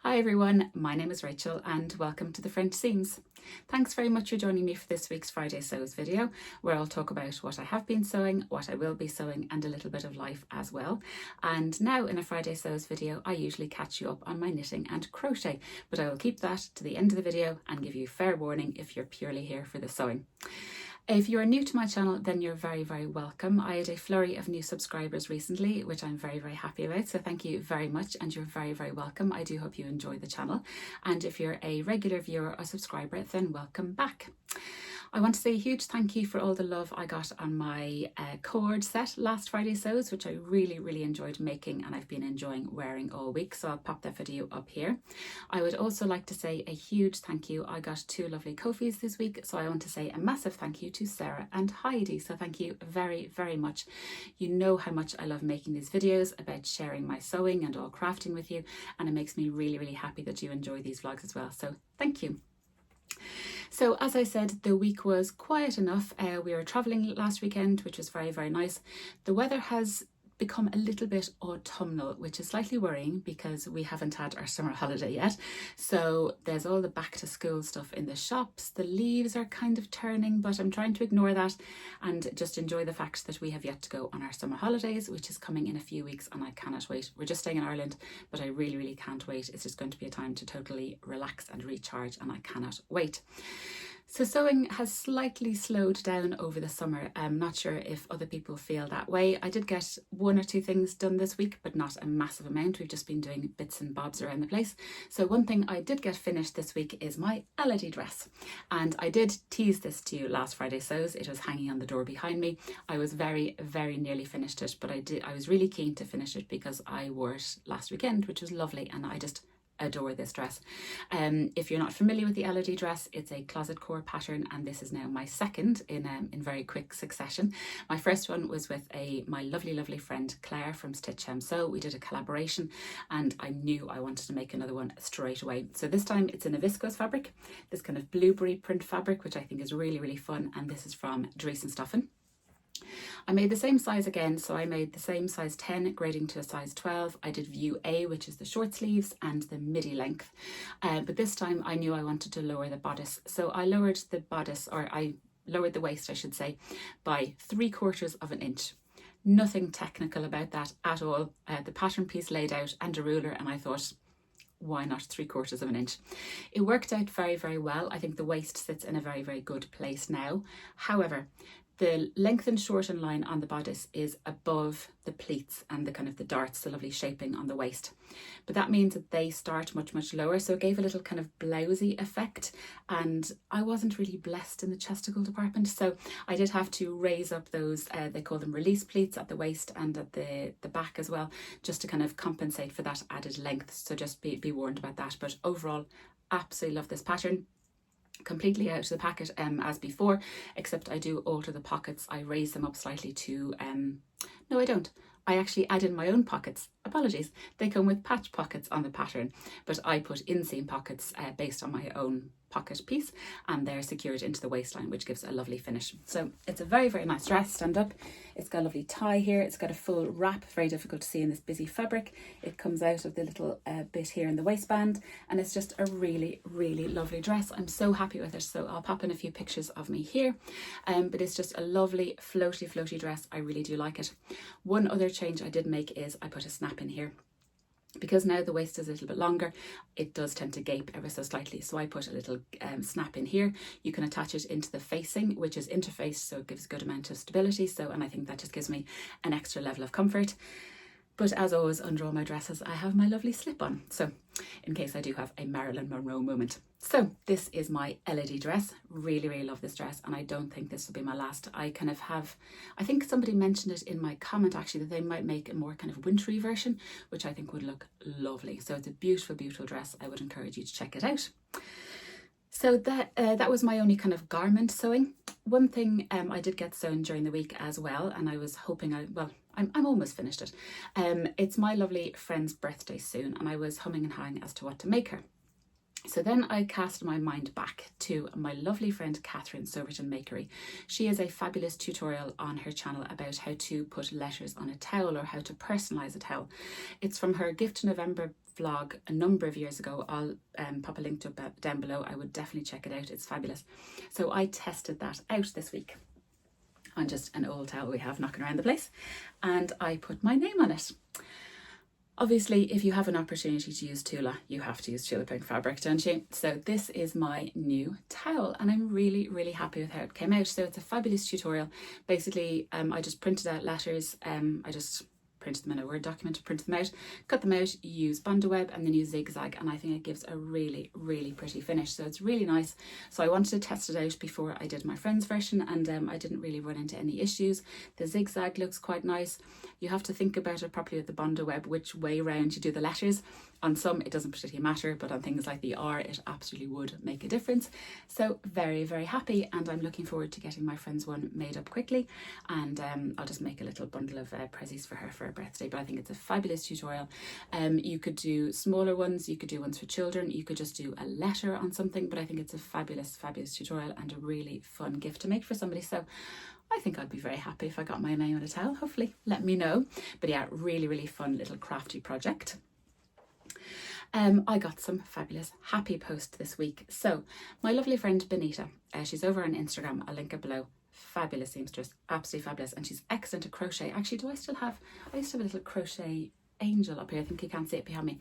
Hi everyone, my name is Rachel and welcome to the French Seams. Thanks very much for joining me for this week's Friday Sews video, where I'll talk about what I have been sewing, what I will be sewing, and a little bit of life as well. And now in a Friday Sews video, I usually catch you up on my knitting and crochet, but I will keep that to the end of the video and give you fair warning if you're purely here for the sewing. If you are new to my channel, then you're very, very welcome. I had a flurry of new subscribers recently, which I'm very, very happy about. So thank you very much and you're very, very welcome. I do hope you enjoy the channel. And if you're a regular viewer or subscriber, then welcome back. I want to say a huge thank you for all the love I got on my Co-ord set last Friday Sews, which I really, really enjoyed making and I've been enjoying wearing all week. So I'll pop that video up here. I would also like to say a huge thank you. I got two lovely Ko-fis this week. So I want to say a massive thank you to Sarah and Heidi. So thank you very, very much. You know how much I love making these videos about sharing my sewing and all crafting with you. And it makes me really, really happy that you enjoy these vlogs as well. So thank you. So as I said, the week was quiet enough. We were traveling last weekend, which was very, very nice. The weather has become a little bit autumnal, which is slightly worrying because we haven't had our summer holiday yet. So there's all the back to school stuff in the shops. The leaves are kind of turning, but I'm trying to ignore that and just enjoy the fact that we have yet to go on our summer holidays, which is coming in a few weeks and I cannot wait. We're just staying in Ireland, but I really, really can't wait. It's just going to be a time to totally relax and recharge and I cannot wait. So sewing has slightly slowed down over the summer. I'm not sure if other people feel that way. I did get one or two things done this week, but not a massive amount. We've just been doing bits and bobs around the place. So one thing I did get finished this week is my Elodie dress. And I did tease this to you last Friday Sews. It was hanging on the door behind me. I was very, very nearly finished it, but I was really keen to finish it because I wore it last weekend, which was lovely. And I just adore this dress. If you're not familiar with the Elodie dress, it's a Closet Core pattern and this is now my second in very quick succession. My first one was with my lovely friend Claire from StitchHemSew. We did a collaboration and I knew I wanted to make another one straight away. So this time it's in a viscose fabric, this kind of blueberry print fabric, which I think is really, really fun, and this is from Dries & Stoffen. I made the same size again, so I made the same size 10 grading to a size 12. I did view A, which is the short sleeves, and the midi length. But this time I knew I wanted to lower the bodice. So I lowered the bodice, or I lowered the waist, I should say, by 3/4 of an inch. Nothing technical about that at all. The pattern piece laid out and a ruler, and I thought, why not 3/4 of an inch? It worked out very, very well. I think the waist sits in a very, very good place now. However, the lengthened shortened line on the bodice is above the pleats and the kind of the darts, the lovely shaping on the waist. But that means that they start much, much lower. So it gave a little kind of blousy effect. And I wasn't really blessed in the chesticle department. So I did have to raise up those, they call them release pleats at the waist and at the back as well, just to kind of compensate for that added length. So just be warned about that. But overall, absolutely love this pattern. Completely out of the packet as before, except I do alter the pockets. I raise them up slightly to no, I don't. I actually add in my own pockets. Apologies. They come with patch pockets on the pattern, but I put inseam pockets based on my own pocket piece, and they're secured into the waistline, which gives a lovely finish. So it's a very, very nice dress. Stand up. It's got a lovely tie here. It's got a full wrap, very difficult to see in this busy fabric. It comes out of the little bit here in the waistband, and it's just a really, really lovely dress. I'm so happy with it. So I'll pop in a few pictures of me here, but it's just a lovely floaty dress. I really do like it. One other change I did make is I put a snap in here. Because now the waist is a little bit longer, it does tend to gape ever so slightly. So I put a little snap in here. You can attach it into the facing, which is interfaced, so it gives a good amount of stability. And I think that just gives me an extra level of comfort. But as always, under all my dresses, I have my lovely slip on. So in case I do have a Marilyn Monroe moment. So this is my Elodie dress. Really, really love this dress. And I don't think this will be my last. I think somebody mentioned it in my comment actually, that they might make a more kind of wintry version, which I think would look lovely. So it's a beautiful, beautiful dress. I would encourage you to check it out. So that was my only kind of garment sewing. One thing I did get sewn during the week as well, and I was hoping I'm almost finished it. It's my lovely friend's birthday soon, and I was humming and hawing as to what to make her. So then I cast my mind back to my lovely friend Katherine Soberton Makery. She has a fabulous tutorial on her channel about how to put letters on a towel or how to personalise a towel. It's from her Gift to November vlog a number of years ago. I'll pop a link to it down below. I would definitely check it out. It's fabulous. So I tested that out this week on just an old towel we have knocking around the place, and I put my name on it. Obviously, if you have an opportunity to use Tula, you have to use Tula Pink fabric, don't you? So this is my new towel, and I'm really, really happy with how it came out. So it's a fabulous tutorial. Basically, I just printed out letters. I just printed them in a Word document to print them out, cut them out, use Bondo Web, and then use zigzag, and I think it gives a really, really pretty finish. So it's really nice. So I wanted to test it out before I did my friend's version, and I didn't really run into any issues. The zigzag looks quite nice. You have to think about it properly with the Bondo Web, which way round you do the letters. On some it doesn't particularly matter, but on things like the R it absolutely would make a difference. So very, very happy, and I'm looking forward to getting my friend's one made up quickly, and I'll just make a little bundle of prezzies for her for her birthday. But I think it's a fabulous tutorial. You could do smaller ones, you could do ones for children, you could just do a letter on something, but I think it's a fabulous, fabulous tutorial and a really fun gift to make for somebody. So I think I'd be very happy if I got my name on a towel. Hopefully, let me know. But yeah, really, really fun little crafty project. I got some fabulous happy post this week. So my lovely friend Benita, she's over on Instagram, I'll link it below. Fabulous seamstress, absolutely fabulous, and she's excellent at crochet. Actually, I used to have a little crochet angel up here. I think you can't see it behind me.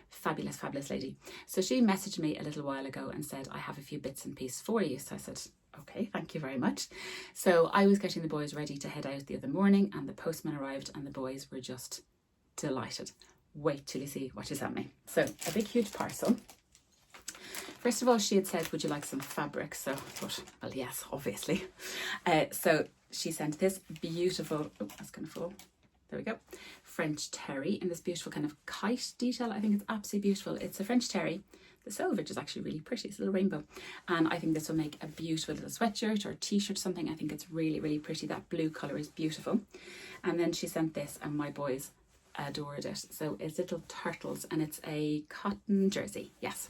Fabulous, fabulous lady. So she messaged me a little while ago and said, I have a few bits and pieces for you. So I said, okay, thank you very much. So I was getting the boys ready to head out the other morning, and the postman arrived, and the boys were just delighted. Wait till you see what she sent me. So a big, huge parcel. First of all, she had said, would you like some fabric? So I thought, well, yes, obviously. So she sent this beautiful, oh, that's going to fall. There we go. French terry in this beautiful kind of kite detail. I think it's absolutely beautiful. It's a French terry. The selvage is actually really pretty. It's a little rainbow. And I think this will make a beautiful little sweatshirt or t-shirt, something. I think it's really, really pretty. That blue colour is beautiful. And then she sent this, and my boys adored it. So it's little turtles, and it's a cotton jersey. Yes.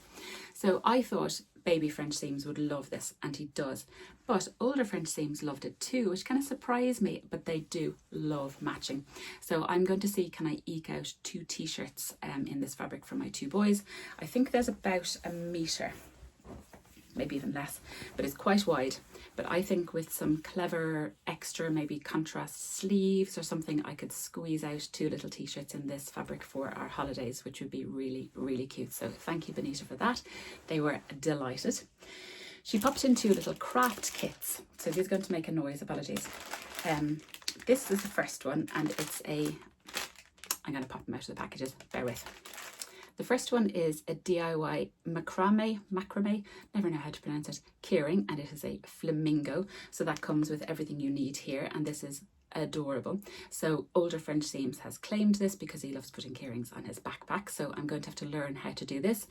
So I thought baby French seams would love this, and he does. But older French seams loved it too, which kind of surprised me, but they do love matching. So I'm going to see, can I eke out 2 t-shirts in this fabric for my 2 boys. I think there's about a metre, maybe even less, but it's quite wide. But I think with some clever extra, maybe contrast sleeves or something, I could squeeze out 2 little t-shirts in this fabric for our holidays, which would be really, really cute. So thank you, Benita, for that. They were delighted. She popped in 2 little craft kits. So he's going to make a noise, apologies. This is the first one, and it's I'm going to pop them out of the packages, bear with. The first one is a DIY macrame, never know how to pronounce it, keyring, and it is a flamingo. So that comes with everything you need here, and this is adorable. So Older French Seams has claimed this because he loves putting keyrings on his backpack. So I'm going to have to learn how to do this.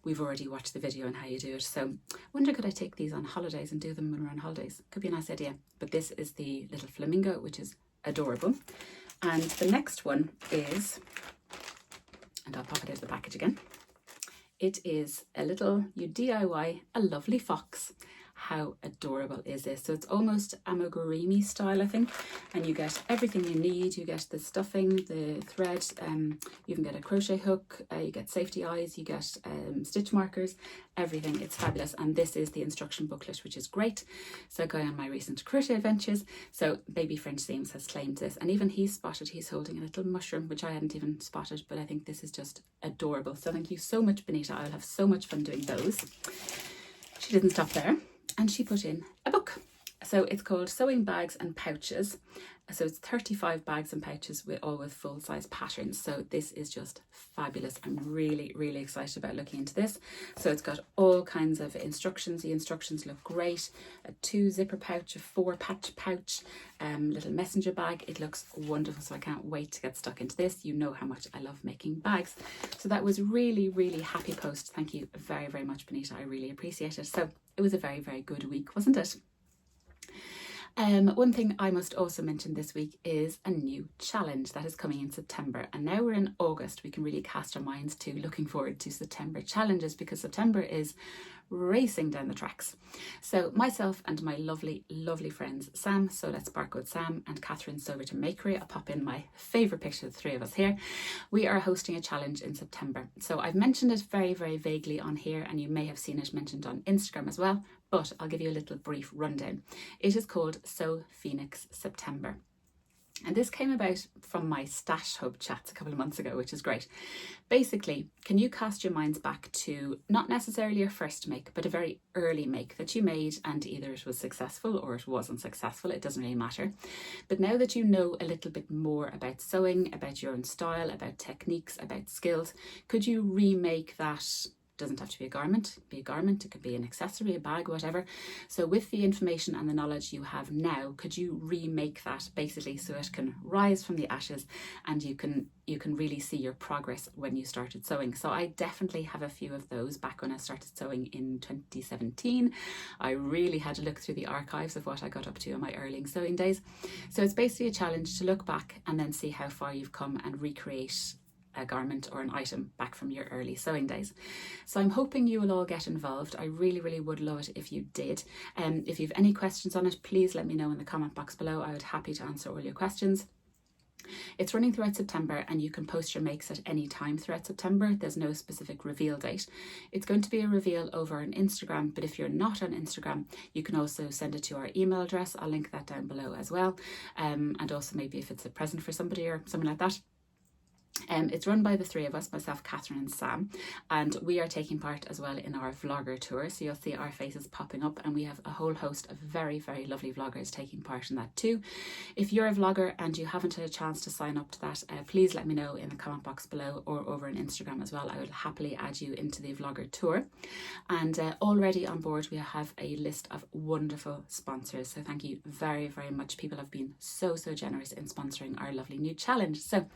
We've already watched the video on how you do it. So I wonder, could I take these on holidays and do them when we're on holidays? Could be a nice idea. But this is the little flamingo, which is adorable. And the next one is, and I'll pop it out of the package again. It is a little, you DIY a lovely fox. How adorable is this? So it's almost amigurumi style, I think, and you get everything you need. You get the stuffing, the thread, you can get a crochet hook, you get safety eyes, you get stitch markers, everything. It's fabulous. And this is the instruction booklet, which is great. So going on my recent crochet adventures. So Baby French Seams has claimed this, and even he's holding a little mushroom, which I hadn't even spotted, but I think this is just adorable. So thank you so much, Benita. I'll have so much fun doing those. She didn't stop there, and she put in a book. So it's called Sewing Bags and Pouches. So it's 35 bags and pouches all with full-size patterns. So this is just fabulous. I'm really, really excited about looking into this. So it's got all kinds of instructions. The instructions look great. A 2-zipper pouch, a 4-patch pouch, little messenger bag. It looks wonderful. So I can't wait to get stuck into this. You know how much I love making bags. So that was really, really happy post. Thank you very, very much, Benita. I really appreciate it. So it was a very, very good week, wasn't it? One thing I must also mention this week is a new challenge that is coming in September. And now we're in August, we can really cast our minds to looking forward to September challenges, because September is racing down the tracks. So myself and my lovely friends Sam, so Let's Spark with Sam, and Katherine, So Written Makery, I'll pop in my favourite picture of the three of us here. We are hosting a challenge in September. So I've mentioned it very vaguely on here, and you may have seen it mentioned on Instagram as well, but I'll give you a little brief rundown. It is called Sew Phoenix September. And this came about from my Stash Hub chats a couple of months ago, which is great. Basically, can you cast your minds back to not necessarily your first make, but a very early make that you made, and either it was successful or it wasn't successful, it doesn't really matter. But now that you know a little bit more about sewing, about your own style, about techniques, about skills, could you remake that? Doesn't have to be a garment, it could be an accessory, a bag, whatever. So with the information and the knowledge you have now, could you remake that basically so it can rise from the ashes, and you can really see your progress when you started sewing? So I definitely have a few of those back when I started sewing in 2017. I really had to look through the archives of what I got up to in my early sewing days. So it's basically a challenge to look back and then see how far you've come and recreate a garment or an item back from your early sewing days. So I'm hoping you will all get involved. I really would love it if you did. If you have any questions on it, please let me know in the comment box below. I would be happy to answer all your questions. It's running throughout September, and you can post your makes at any time throughout September. There's no specific reveal date. It's going to be a reveal over on Instagram, but if you're not on Instagram, you can also send it to our email address. I'll link that down below as well. And also maybe if it's a present for somebody or something like that. It's run by the three of us, myself, Katherine and Sam, and we are taking part as well in our vlogger tour, so you'll see our faces popping up, and we have a whole host of very lovely vloggers taking part in that too. If you're a vlogger and you haven't had a chance to sign up to that, please let me know in the comment box below or over on Instagram as well. I will happily add you into the vlogger tour. And already on board we have a list of wonderful sponsors, so thank you very much. People have been so generous in sponsoring our lovely new challenge. So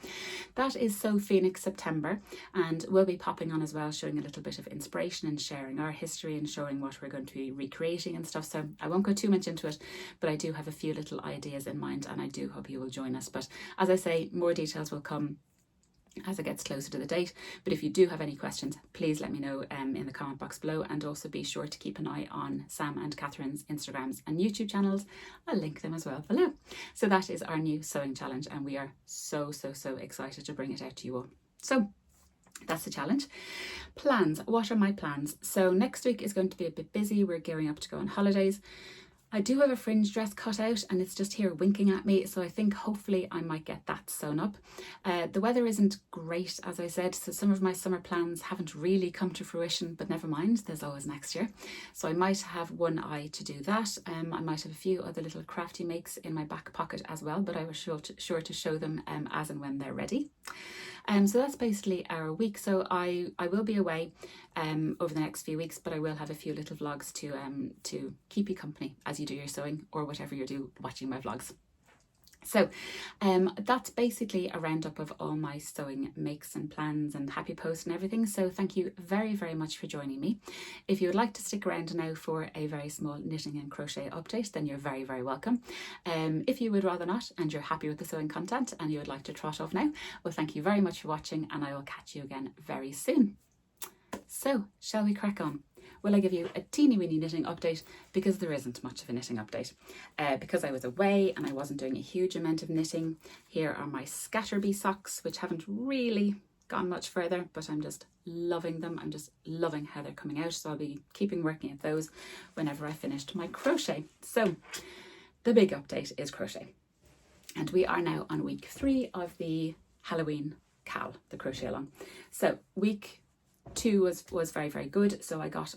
that is Sew Phoenix September, and we'll be popping on as well, showing a little bit of inspiration and sharing our history and showing what we're going to be recreating and stuff. So I won't go too much into it, but I do have a few little ideas in mind, and I do hope you will join us. But as I say, more details will come as it gets closer to the date. But if you do have any questions, please let me know in the comment box below, and also be sure to keep an eye on Sam and Katherine's Instagrams and YouTube channels. I'll link them as well below. So that is our new sewing challenge, and we are so excited to bring it out to you all. So that's the challenge. Plans. What are my plans? So next week is going to be a bit busy. We're gearing up to go on holidays. I do have a fringe dress cut out, and it's just here winking at me, so I think hopefully I might get that sewn up. The weather isn't great, as I said, so some of my summer plans haven't really come to fruition, but never mind, there's always next year. So I might have one eye to do that. I might have a few other little crafty makes in my back pocket as well, but I was sure to show them as and when they're ready. So that's basically our week. So I will be away over the next few weeks, but I will have a few little vlogs to keep you company as you do your sewing or whatever you do watching my vlogs. So that's basically a roundup of all my sewing makes and plans and happy posts and everything. So thank you very much for joining me. If you would like to stick around now for a very small knitting and crochet update, then you're very welcome. If you would rather not, and you're happy with the sewing content and you would like to trot off now, well, thank you very much for watching, and I will catch you again very soon. So shall we crack on? Will I give you a teeny weeny knitting update, because there isn't much of a knitting update because I was away and I wasn't doing a huge amount of knitting. Here are my Scatterbee socks, which haven't really gone much further, but I'm just loving them. I'm just loving how they're coming out, so I'll be keeping working at those whenever I finished my crochet. So the big update is crochet, and we are now on week 3 of the Halloween Cal, the crochet along. So week 2 was very good. So I got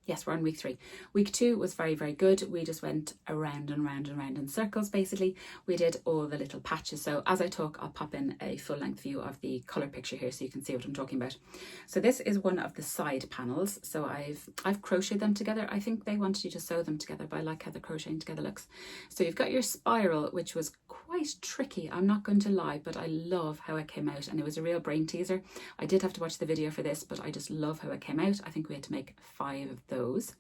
yes, we're on week 3. Week 2 was very good. We just went around and round in circles. Basically, we did all the little patches. So as I talk, I'll pop in a full-length view of the color picture here so you can see what I'm talking about. So this is one of the side panels. So I've crocheted them together. I think they wanted you to sew them together, but I like how the crocheting together looks. So you've got your spiral, which was quite tricky, I'm not going to lie, but I love how it came out, and it was a real brain teaser. I did have to watch the video for this, but I just love how it came out. I think we had to make 5 of those.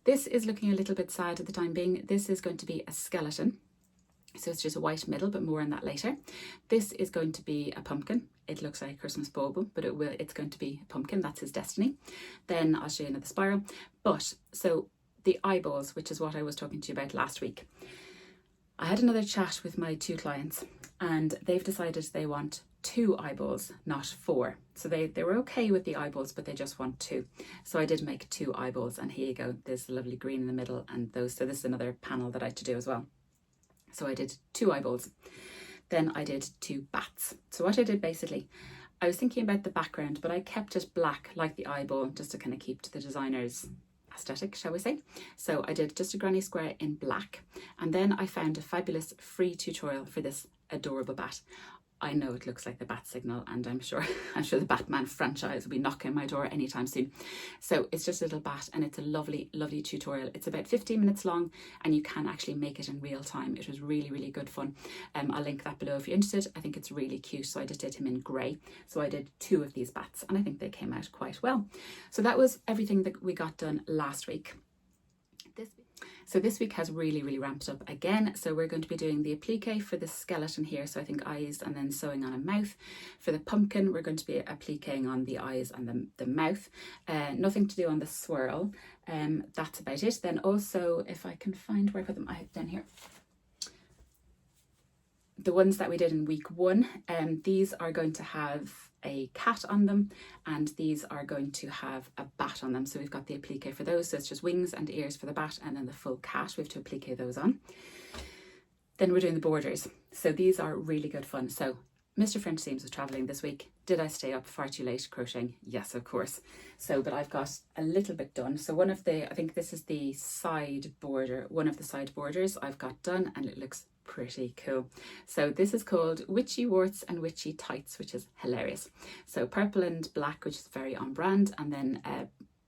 This is looking a little bit sad at the time being. This is going to be a skeleton. So it's just a white middle, but more on that later. This is going to be a pumpkin. It looks like a Christmas bauble, but it's going to be a pumpkin. That's his destiny. Then I'll show you another spiral. But so the eyeballs, which is what I was talking to you about last week. I had another chat with my 2 clients and they've decided they want 2 eyeballs, not 4. So they were okay with the eyeballs, but they just want 2. So I did make 2 eyeballs, and here you go. There's a lovely green in the middle and those. So this is another panel that I had to do as well. So I did 2 eyeballs. Then I did 2 bats. So what I did basically, I was thinking about the background, but I kept it black like the eyeball, just to kind of keep to the designer's aesthetic, shall we say. So I did just a granny square in black, and then I found a fabulous free tutorial for this adorable bat. I know it looks like the bat signal, and I'm sure the Batman franchise will be knocking on my door anytime soon. So it's just a little bat, and it's a lovely, lovely tutorial. It's about 15 minutes long, and you can actually make it in real time. It was really, really good fun. I'll link that below if you're interested. I think it's really cute. So I just did him in grey. So I did 2 of these bats, and I think they came out quite well. So that was everything that we got done last week. So this week has really, really ramped up again. So we're going to be doing the applique for the skeleton here. So I think eyes and then sewing on a mouth. For the pumpkin, we're going to be appliquing on the eyes and the mouth. Nothing to do on the swirl. That's about it. Then also, if I can find where I put them, I have down here. The ones that we did in week 1, these are going to have a cat on them, and these are going to have a bat on them. So we've got the applique for those. So it's just wings and ears for the bat, and then the full cat, we have to applique those on. Then we're doing the borders. So these are really good fun. So Mr. French Seams was traveling this week. Did I stay up far too late crocheting? Yes, of course. So, but I've got a little bit done. So one of the, I think this is the side border, one of the side borders I've got done, and it looks pretty cool. So this is called Witchy Warts and Witchy Tights, which is hilarious. So purple and black, which is very on brand, and then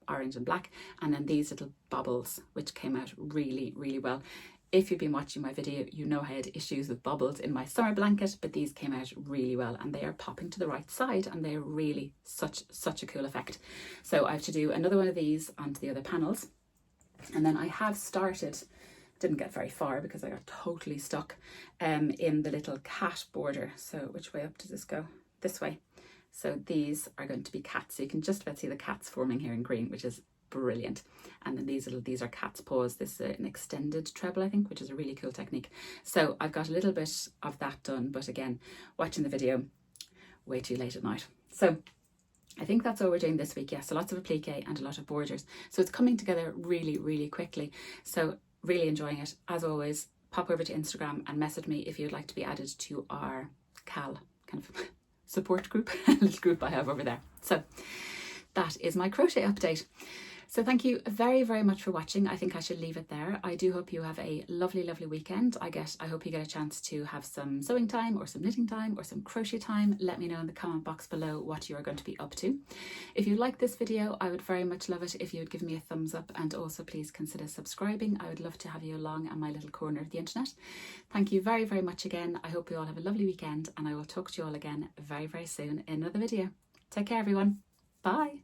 orange and black, and then these little bobbles, which came out really, really well. If you've been watching my video, you know I had issues with bubbles in my summer blanket, but these came out really well, and they are popping to the right side, and they're really such a cool effect. So I have to do another one of these onto the other panels, and then I have started, didn't get very far because I got totally stuck in the little cat border. So which way up does this go? This way. So these are going to be cats. So you can just about see the cats forming here in green, which is brilliant. And then these are cat's paws. This is an extended treble, I think, which is a really cool technique. So I've got a little bit of that done, but again, watching the video way too late at night. So I think that's all we're doing this week. Yeah, so lots of applique and a lot of borders. So it's coming together really, really quickly. So really enjoying it. As always, pop over to Instagram and message me if you'd like to be added to our kind of support group, little group I have over there. So that is my crochet update. So thank you very, very much for watching. I think I should leave it there. I do hope you have a lovely, lovely weekend. I hope you get a chance to have some sewing time or some knitting time or some crochet time. Let me know in the comment box below what you are going to be up to. If you like this video, I would very much love it if you would give me a thumbs up, and also please consider subscribing. I would love to have you along on my little corner of the internet. Thank you very, very much again. I hope you all have a lovely weekend, and I will talk to you all again very, very soon in another video. Take care, everyone. Bye.